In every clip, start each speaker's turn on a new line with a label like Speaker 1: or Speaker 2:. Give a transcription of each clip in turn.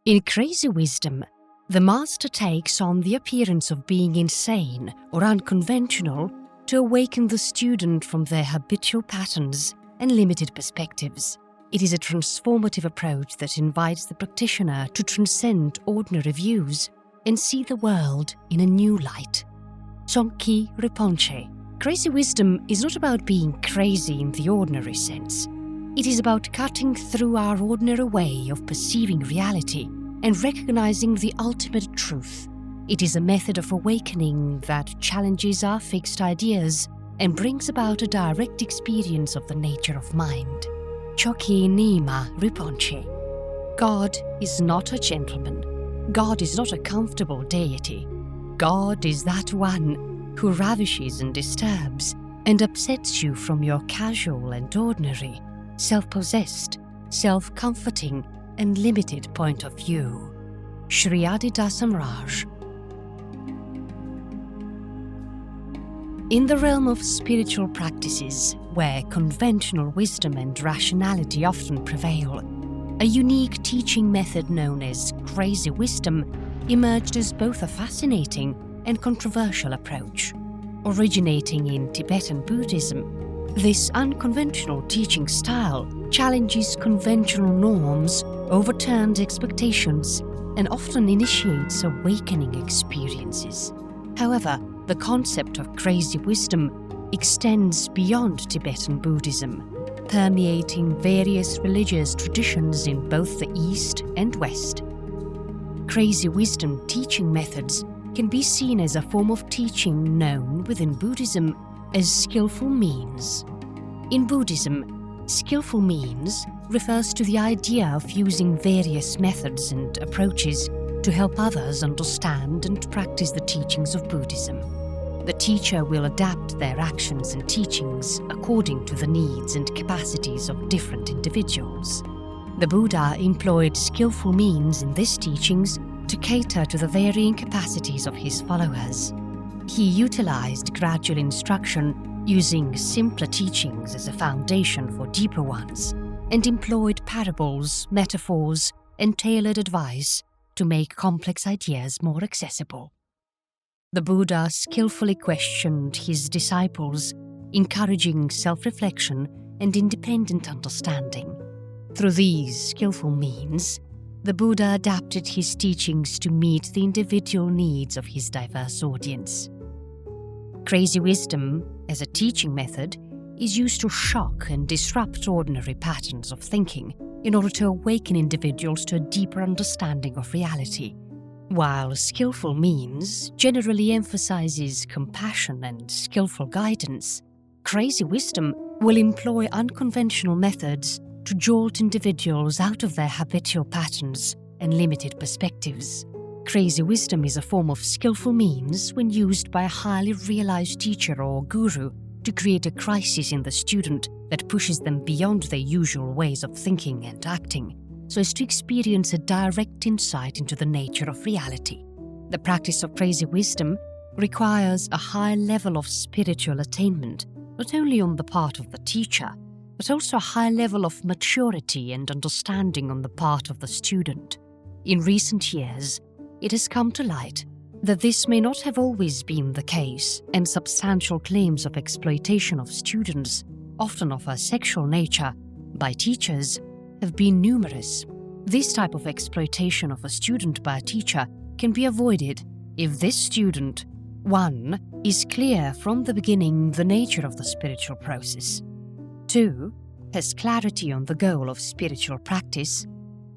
Speaker 1: In Crazy Wisdom, the master takes on the appearance of being insane or unconventional to awaken the student from their habitual patterns and limited perspectives. It is a transformative approach that invites the practitioner to transcend ordinary views and see the world in a new light. Trungpa Rinpoche. Crazy wisdom is not about being crazy in the ordinary sense. It is about cutting through our ordinary way of perceiving reality and recognizing the ultimate truth. It is a method of awakening that challenges our fixed ideas and brings about a direct experience of the nature of mind. Chokyi Nyingma Rinpoche. God is not a gentleman. God is not a comfortable deity. God is that one who ravishes and disturbs and upsets you from your casual and ordinary, self-possessed, self-comforting, and limited point of view. Sri Aditya Samraj. In the realm of spiritual practices, where conventional wisdom and rationality often prevail, a unique teaching method known as Crazy Wisdom emerged as both a fascinating and controversial approach. Originating in Tibetan Buddhism, this unconventional teaching style challenges conventional norms, overturns expectations, and often initiates awakening experiences. However, the concept of crazy wisdom extends beyond Tibetan Buddhism, permeating various religious traditions in both the East and West. Crazy wisdom teaching methods can be seen as a form of teaching known within Buddhism as skillful means. In Buddhism, skillful means refers to the idea of using various methods and approaches to help others understand and practice the teachings of Buddhism. The teacher will adapt their actions and teachings according to the needs and capacities of different individuals. The Buddha employed skillful means in these teachings to cater to the varying capacities of his followers. He utilized gradual instruction using simpler teachings as a foundation for deeper ones, and employed parables, metaphors, and tailored advice to make complex ideas more accessible. The Buddha skillfully questioned his disciples, encouraging self-reflection and independent understanding. Through these skillful means, the Buddha adapted his teachings to meet the individual needs of his diverse audience. Crazy wisdom, as a teaching method, is used to shock and disrupt ordinary patterns of thinking in order to awaken individuals to a deeper understanding of reality. While skillful means generally emphasizes compassion and skillful guidance, crazy wisdom will employ unconventional methods to jolt individuals out of their habitual patterns and limited perspectives. Crazy wisdom is a form of skillful means when used by a highly realized teacher or guru to create a crisis in the student that pushes them beyond their usual ways of thinking and acting, so as to experience a direct insight into the nature of reality. The practice of crazy wisdom requires a high level of spiritual attainment, not only on the part of the teacher, but also a high level of maturity and understanding on the part of the student. In recent years, it has come to light that this may not have always been the case, and substantial claims of exploitation of students, often of a sexual nature, by teachers, have been numerous. This type of exploitation of a student by a teacher can be avoided if this student, 1. is clear from the beginning the nature of the spiritual process, 2. has clarity on the goal of spiritual practice,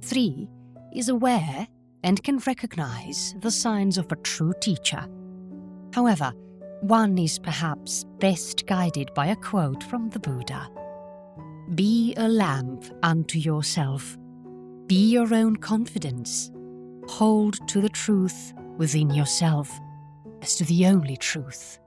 Speaker 1: 3. is aware and can recognize the signs of a true teacher. However, one is perhaps best guided by a quote from the Buddha. Be a lamp unto yourself. Be your own confidence. Hold to the truth within yourself as to the only truth.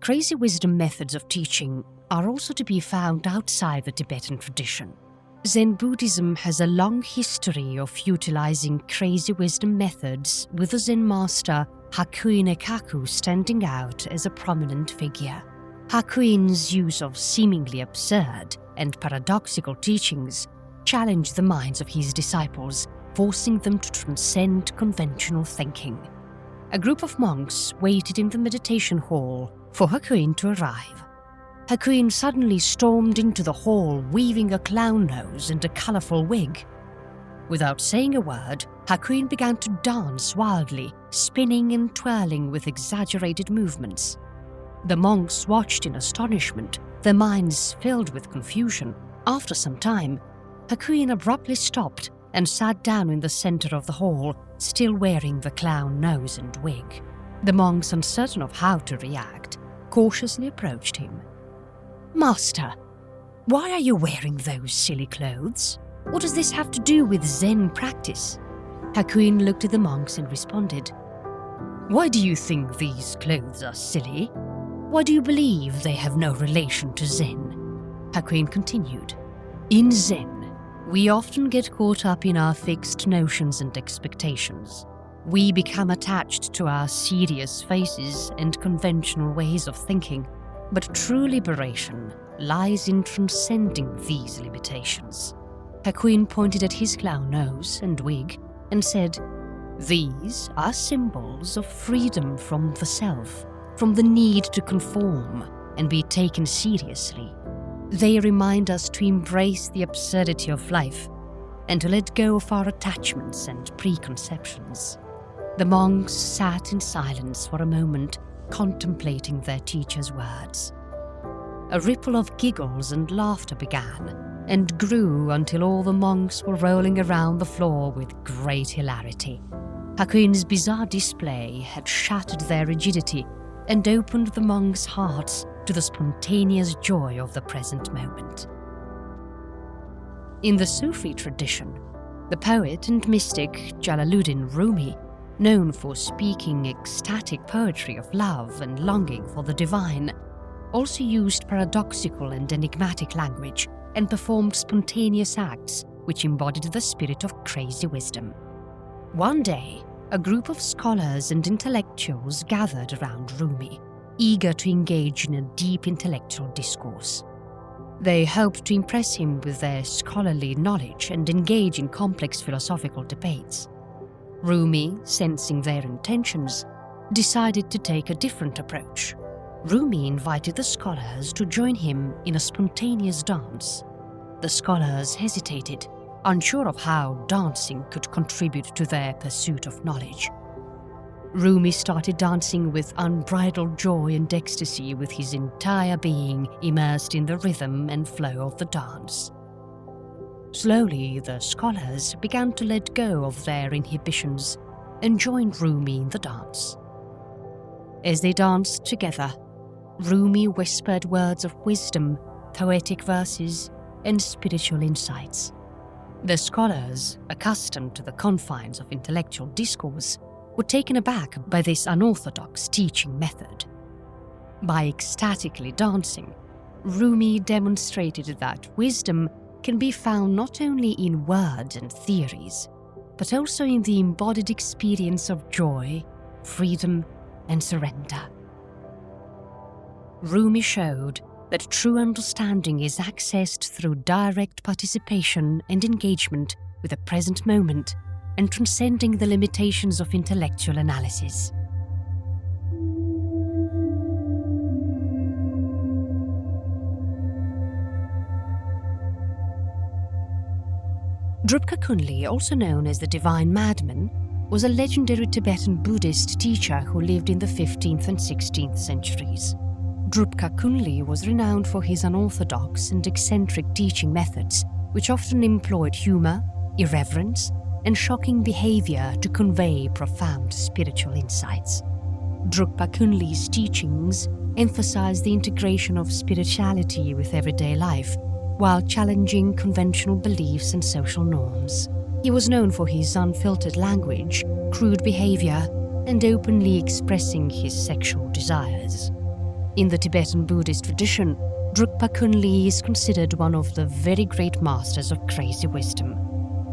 Speaker 1: Crazy wisdom methods of teaching are also to be found outside the Tibetan tradition. Zen Buddhism has a long history of utilizing crazy wisdom methods, with the Zen master Hakuin Ekaku standing out as a prominent figure. Hakuin's use of seemingly absurd and paradoxical teachings challenged the minds of his disciples, forcing them to transcend conventional thinking. A group of monks waited in the meditation hall for Hakuin to arrive. Hakuin suddenly stormed into the hall, weaving a clown nose and a colourful wig. Without saying a word, Hakuin began to dance wildly, spinning and twirling with exaggerated movements. The monks watched in astonishment, their minds filled with confusion. After some time, Hakuin abruptly stopped and sat down in the center of the hall, still wearing the clown nose and wig. The monks, uncertain of how to react, cautiously approached him. "Master, why are you wearing those silly clothes? What does this have to do with Zen practice?" Hakuin looked at the monks and responded, "Why do you think these clothes are silly? Why do you believe they have no relation to Zen?" Hakuin continued, "In Zen, we often get caught up in our fixed notions and expectations. We become attached to our serious faces and conventional ways of thinking. But true liberation lies in transcending these limitations." Hakuin pointed at his clown nose and wig and said, "These are symbols of freedom from the self, from the need to conform and be taken seriously. They remind us to embrace the absurdity of life and to let go of our attachments and preconceptions." The monks sat in silence for a moment, contemplating their teacher's words. A ripple of giggles and laughter began, and grew until all the monks were rolling around the floor with great hilarity. Hakuin's bizarre display had shattered their rigidity and opened the monks' hearts to the spontaneous joy of the present moment. In the Sufi tradition, the poet and mystic Jalaluddin Rumi, known for speaking ecstatic poetry of love and longing for the divine, also used paradoxical and enigmatic language and performed spontaneous acts which embodied the spirit of crazy wisdom. One day, a group of scholars and intellectuals gathered around Rumi, eager to engage in a deep intellectual discourse. They hoped to impress him with their scholarly knowledge and engage in complex philosophical debates. Rumi, sensing their intentions, decided to take a different approach. Rumi invited the scholars to join him in a spontaneous dance. The scholars hesitated, unsure of how dancing could contribute to their pursuit of knowledge. Rumi started dancing with unbridled joy and ecstasy, with his entire being immersed in the rhythm and flow of the dance. Slowly, the scholars began to let go of their inhibitions and joined Rumi in the dance. As they danced together, Rumi whispered words of wisdom, poetic verses, and spiritual insights. The scholars, accustomed to the confines of intellectual discourse, were taken aback by this unorthodox teaching method. By ecstatically dancing, Rumi demonstrated that wisdom can be found not only in words and theories, but also in the embodied experience of joy, freedom, and surrender. Rumi showed that true understanding is accessed through direct participation and engagement with the present moment and transcending the limitations of intellectual analysis. Trungpa Kunli, also known as the Divine Madman, was a legendary Tibetan Buddhist teacher who lived in the 15th and 16th centuries. Trungpa Kunli was renowned for his unorthodox and eccentric teaching methods, which often employed humor, irreverence, and shocking behavior to convey profound spiritual insights. Trungpa Kunli's teachings emphasized the integration of spirituality with everyday life, while challenging conventional beliefs and social norms. He was known for his unfiltered language, crude behavior, and openly expressing his sexual desires. In the Tibetan Buddhist tradition, Trungpa Kunli is considered one of the very great masters of crazy wisdom.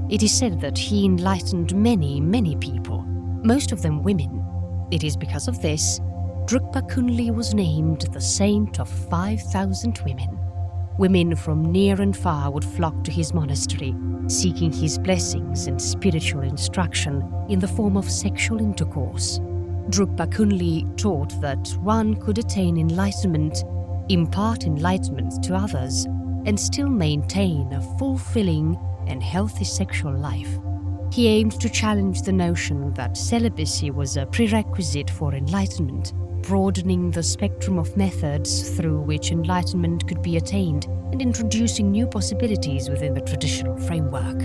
Speaker 1: It is said that he enlightened many people, most of them women. It is because of this, Trungpa Kunli was named the saint of 5,000 women. Women from near and far would flock to his monastery, seeking his blessings and spiritual instruction in the form of sexual intercourse. Trungpa Kunli taught that one could attain enlightenment, impart enlightenment to others, and still maintain a fulfilling and healthy sexual life. He aimed to challenge the notion that celibacy was a prerequisite for enlightenment, broadening the spectrum of methods through which enlightenment could be attained and introducing new possibilities within the traditional framework.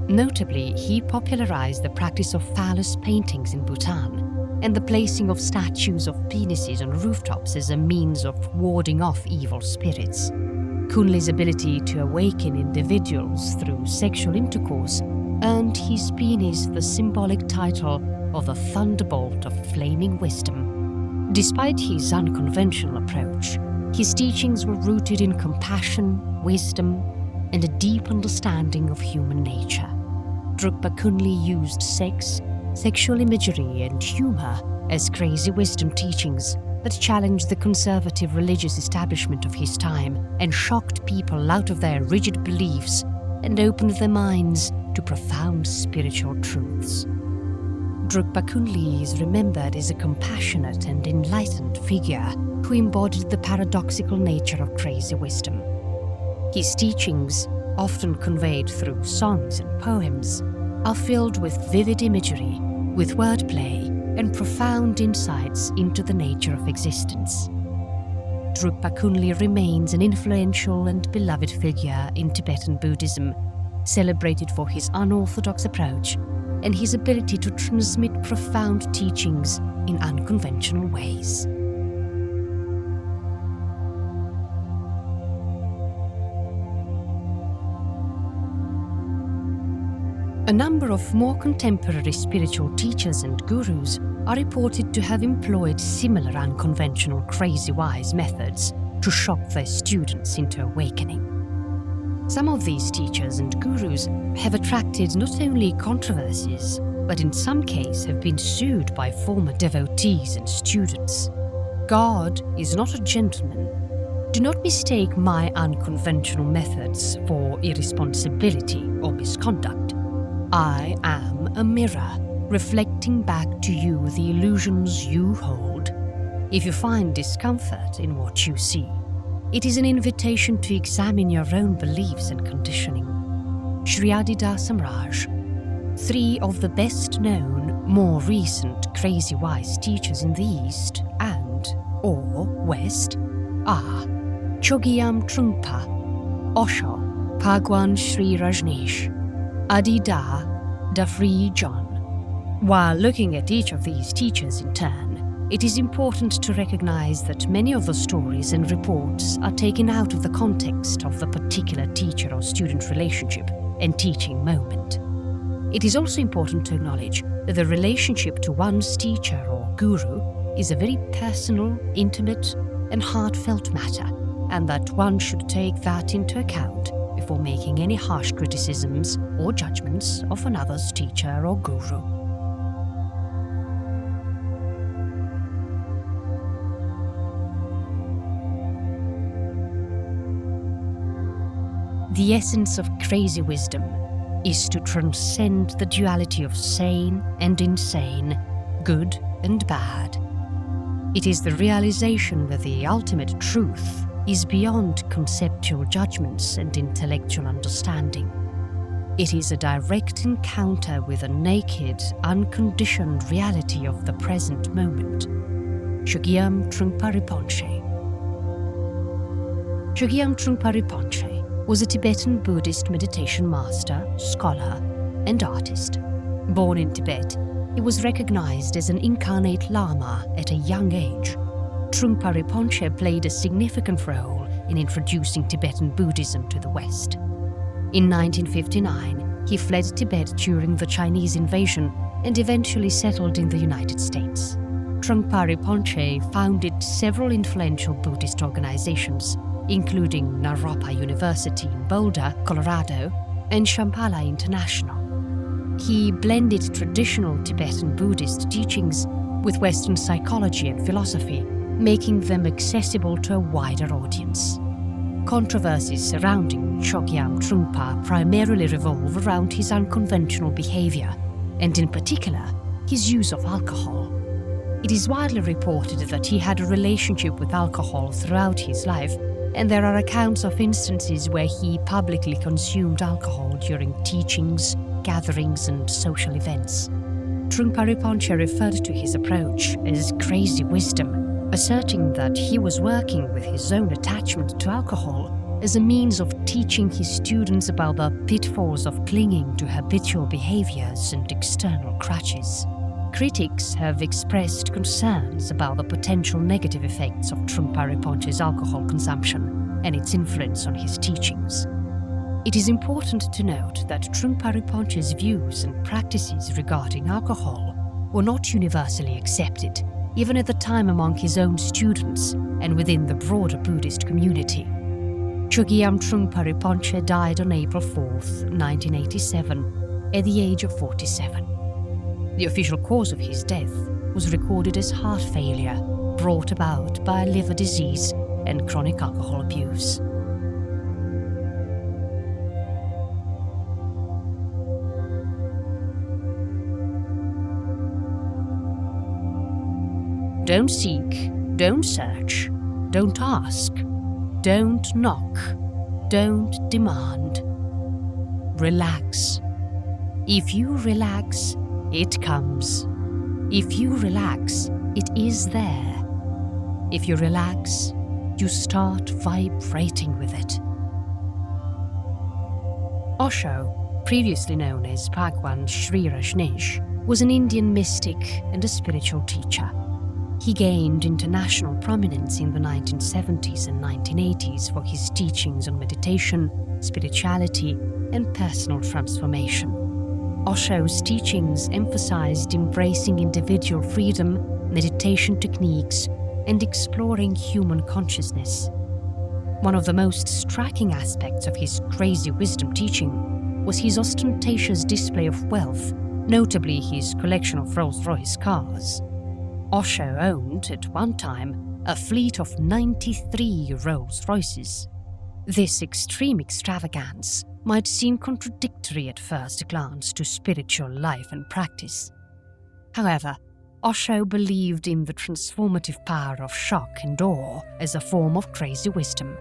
Speaker 1: Notably, he popularized the practice of phallus paintings in Bhutan and the placing of statues of penises on rooftops as a means of warding off evil spirits. Kunli's ability to awaken individuals through sexual intercourse earned his penis the symbolic title of the thunderbolt of flaming wisdom. Despite his unconventional approach, his teachings were rooted in compassion, wisdom, and a deep understanding of human nature. Trungpa Kunli used sex, sexual imagery, and humor as crazy wisdom teachings that challenged the conservative religious establishment of his time and shocked people out of their rigid beliefs and opened their minds to profound spiritual truths. Trungpa Kunli is remembered as a compassionate and enlightened figure who embodied the paradoxical nature of crazy wisdom. His teachings, often conveyed through songs and poems, are filled with vivid imagery, with wordplay, and profound insights into the nature of existence. Trungpa Kunli remains an influential and beloved figure in Tibetan Buddhism, celebrated for his unorthodox approach and his ability to transmit profound teachings in unconventional ways. A number of more contemporary spiritual teachers and gurus are reported to have employed similar unconventional crazy-wise methods to shock their students into awakening. Some of these teachers and gurus have attracted not only controversies, but in some cases have been sued by former devotees and students. God is not a gentleman. Do not mistake my unconventional methods for irresponsibility or misconduct. I am a mirror, reflecting back to you the illusions you hold. If you find discomfort in what you see, it is an invitation to examine your own beliefs and conditioning. Sri Adida Samraj. 3 of the best-known, more recent crazy-wise teachers in the East and/or West are Chogyam Trungpa, Osho, Bhagwan Sri Rajneesh, Adida Dafri John. While looking at each of these teachers in turn, it is important to recognize that many of the stories and reports are taken out of the context of the particular teacher or student relationship and teaching moment. It is also important to acknowledge that the relationship to one's teacher or guru is a very personal, intimate, and heartfelt matter, and that one should take that into account before making any harsh criticisms or judgments of another's teacher or guru. The essence of crazy wisdom is to transcend the duality of sane and insane, good and bad. It is the realization that the ultimate truth is beyond conceptual judgments and intellectual understanding. It is a direct encounter with a naked, unconditioned reality of the present moment. Chogyam Trungpa Rinpoche. Chogyam Trungpa Rinpoche was a Tibetan Buddhist meditation master, scholar, and artist. Born in Tibet, he was recognized as an incarnate Lama at a young age. Trungpa Rinpoche played a significant role in introducing Tibetan Buddhism to the West. In 1959, he fled Tibet during the Chinese invasion and eventually settled in the United States. Trungpa Rinpoche founded several influential Buddhist organizations, including Naropa University in Boulder, Colorado, and Shambhala International. He blended traditional Tibetan Buddhist teachings with Western psychology and philosophy, making them accessible to a wider audience. Controversies surrounding Chogyam Trungpa primarily revolve around his unconventional behavior, and in particular, his use of alcohol. It is widely reported that he had a relationship with alcohol throughout his life, and there are accounts of instances where he publicly consumed alcohol during teachings, gatherings, and social events. Trungpa Rinpoche referred to his approach as crazy wisdom, asserting that he was working with his own attachment to alcohol as a means of teaching his students about the pitfalls of clinging to habitual behaviors and external crutches. Critics have expressed concerns about the potential negative effects of Trungpa Rinpoche's alcohol consumption and its influence on his teachings. It is important to note that Trungpa Rinpoche's views and practices regarding alcohol were not universally accepted, even at the time among his own students and within the broader Buddhist community. Chogyam Trungpa Rinpoche died on April 4, 1987, at the age of 47. The official cause of his death was recorded as heart failure brought about by liver disease and chronic alcohol abuse. Don't seek, don't search, don't ask, don't knock, don't demand. Relax. If you relax, it comes. If you relax, it is there. If you relax, you start vibrating with it. Osho, previously known as Bhagwan Sri Rajneesh, was an Indian mystic and a spiritual teacher. He gained international prominence in the 1970s and 1980s for his teachings on meditation, spirituality, and personal transformation. Osho's teachings emphasized embracing individual freedom, meditation techniques, and exploring human consciousness. One of the most striking aspects of his crazy wisdom teaching was his ostentatious display of wealth, notably his collection of Rolls-Royce cars. Osho owned, at one time, a fleet of 93 Rolls-Royces. This extreme extravagance might seem contradictory at first glance to spiritual life and practice. However, Osho believed in the transformative power of shock and awe as a form of crazy wisdom.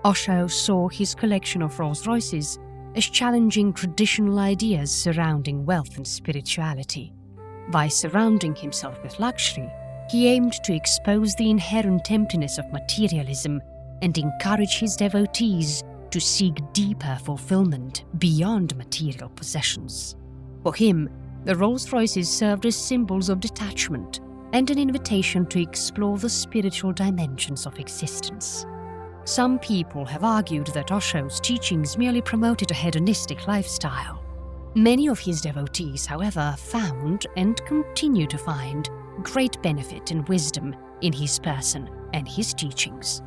Speaker 1: Osho saw his collection of Rolls-Royces as challenging traditional ideas surrounding wealth and spirituality. By surrounding himself with luxury, he aimed to expose the inherent emptiness of materialism and encourage his devotees to seek deeper fulfillment beyond material possessions. For him, the Rolls-Royces served as symbols of detachment and an invitation to explore the spiritual dimensions of existence. Some people have argued that Osho's teachings merely promoted a hedonistic lifestyle. Many of his devotees, however, found and continue to find great benefit and wisdom in his person and his teachings.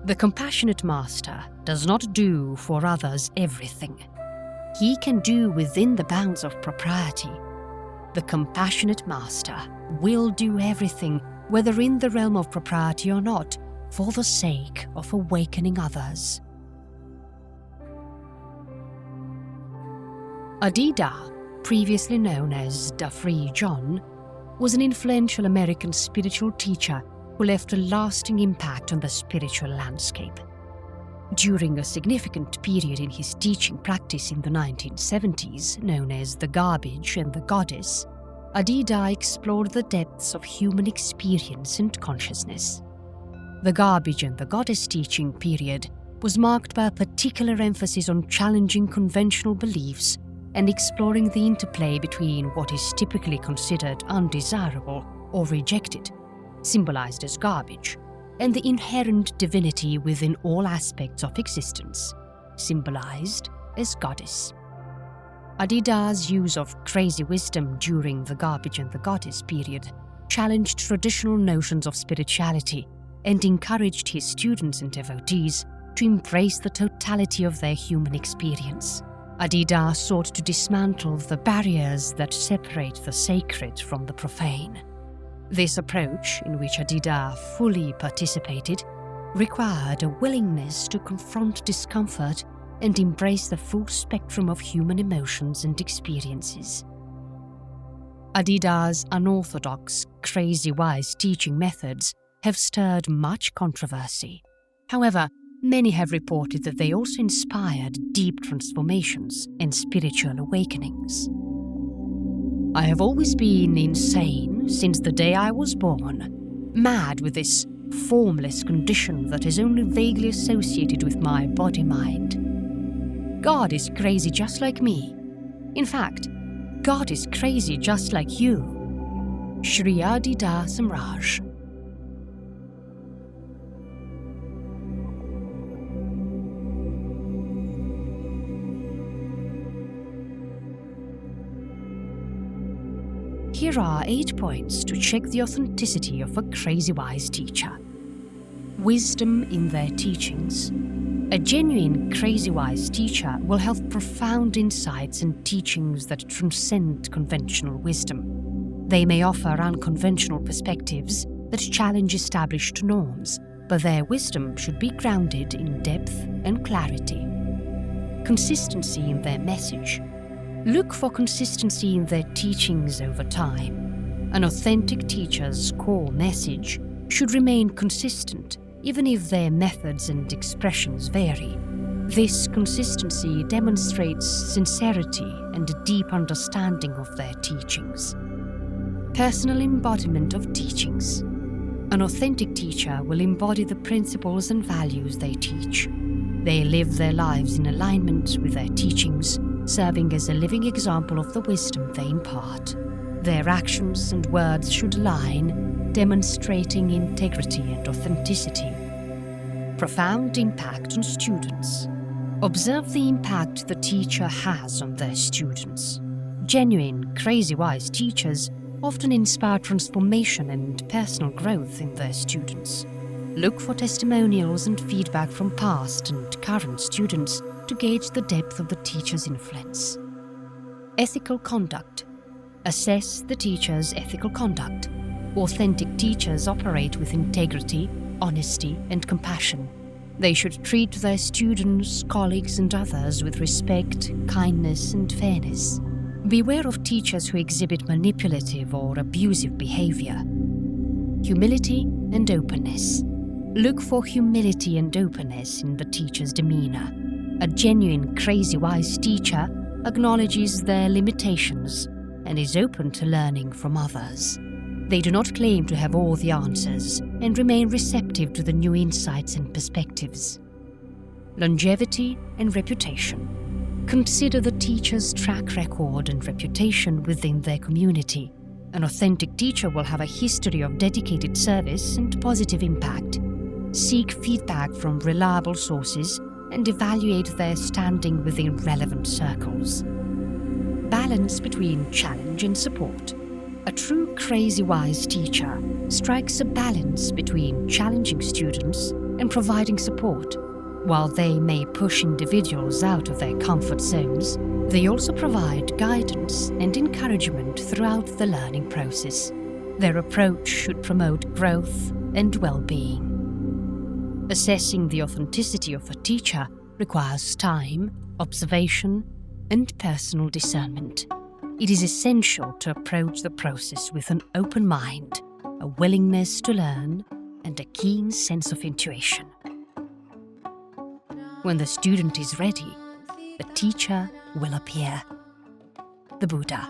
Speaker 1: The compassionate master does not do for others everything. He can do within the bounds of propriety. The compassionate master will do everything, whether in the realm of propriety or not, for the sake of awakening others. Adida, previously known as Da Free John, was an influential American spiritual teacher who left a lasting impact on the spiritual landscape. During a significant period in his teaching practice in the 1970s, known as the Garbage and the Goddess, Adida explored the depths of human experience and consciousness. The Garbage and the Goddess teaching period was marked by a particular emphasis on challenging conventional beliefs and exploring the interplay between what is typically considered undesirable or rejected, symbolized as garbage, and the inherent divinity within all aspects of existence, symbolized as goddess. Adida's use of crazy wisdom during the Garbage and the Goddess period challenged traditional notions of spirituality and encouraged his students and devotees to embrace the totality of their human experience. Adida sought to dismantle the barriers that separate the sacred from the profane. This approach, in which Adida fully participated, required a willingness to confront discomfort and embrace the full spectrum of human emotions and experiences. Adida's unorthodox, crazy-wise teaching methods have stirred much controversy. However, many have reported that they also inspired deep transformations and spiritual awakenings. I have always been insane since the day I was born, mad with this formless condition that is only vaguely associated with my body-mind. God is crazy just like me. In fact, God is crazy just like you. Shri Adida Samraj. Here are 8 points to check the authenticity of a crazy-wise teacher. Wisdom in their teachings. A genuine crazy-wise teacher will have profound insights and teachings that transcend conventional wisdom. They may offer unconventional perspectives that challenge established norms, but their wisdom should be grounded in depth and clarity. Consistency in their message. Look for consistency in their teachings over time. An authentic teacher's core message should remain consistent, even if their methods and expressions vary. This consistency demonstrates sincerity and a deep understanding of their teachings. Personal embodiment of teachings. An authentic teacher will embody the principles and values they teach. They live their lives in alignment with their teachings, serving as a living example of the wisdom they impart. Their actions and words should align, demonstrating integrity and authenticity. Profound impact on students. Observe the impact the teacher has on their students. Genuine, crazy-wise teachers often inspire transformation and personal growth in their students. Look for testimonials and feedback from past and current students to gauge the depth of the teacher's influence. Ethical conduct. Assess the teacher's ethical conduct. Authentic teachers operate with integrity, honesty, and compassion. They should treat their students, colleagues, and others with respect, kindness, and fairness. Beware of teachers who exhibit manipulative or abusive behavior. Humility and openness. Look for humility and openness in the teacher's demeanor. A genuine, crazy-wise teacher acknowledges their limitations and is open to learning from others. They do not claim to have all the answers and remain receptive to the new insights and perspectives. Longevity and reputation. Consider the teacher's track record and reputation within their community. An authentic teacher will have a history of dedicated service and positive impact. Seek feedback from reliable sources and evaluate their standing within relevant circles. Balance between challenge and support. A true crazy-wise teacher strikes a balance between challenging students and providing support. While they may push individuals out of their comfort zones, they also provide guidance and encouragement throughout the learning process. Their approach should promote growth and well-being. Assessing the authenticity of a teacher requires time, observation, and personal discernment. It is essential to approach the process with an open mind, a willingness to learn, and a keen sense of intuition. When the student is ready, the teacher will appear. The Buddha.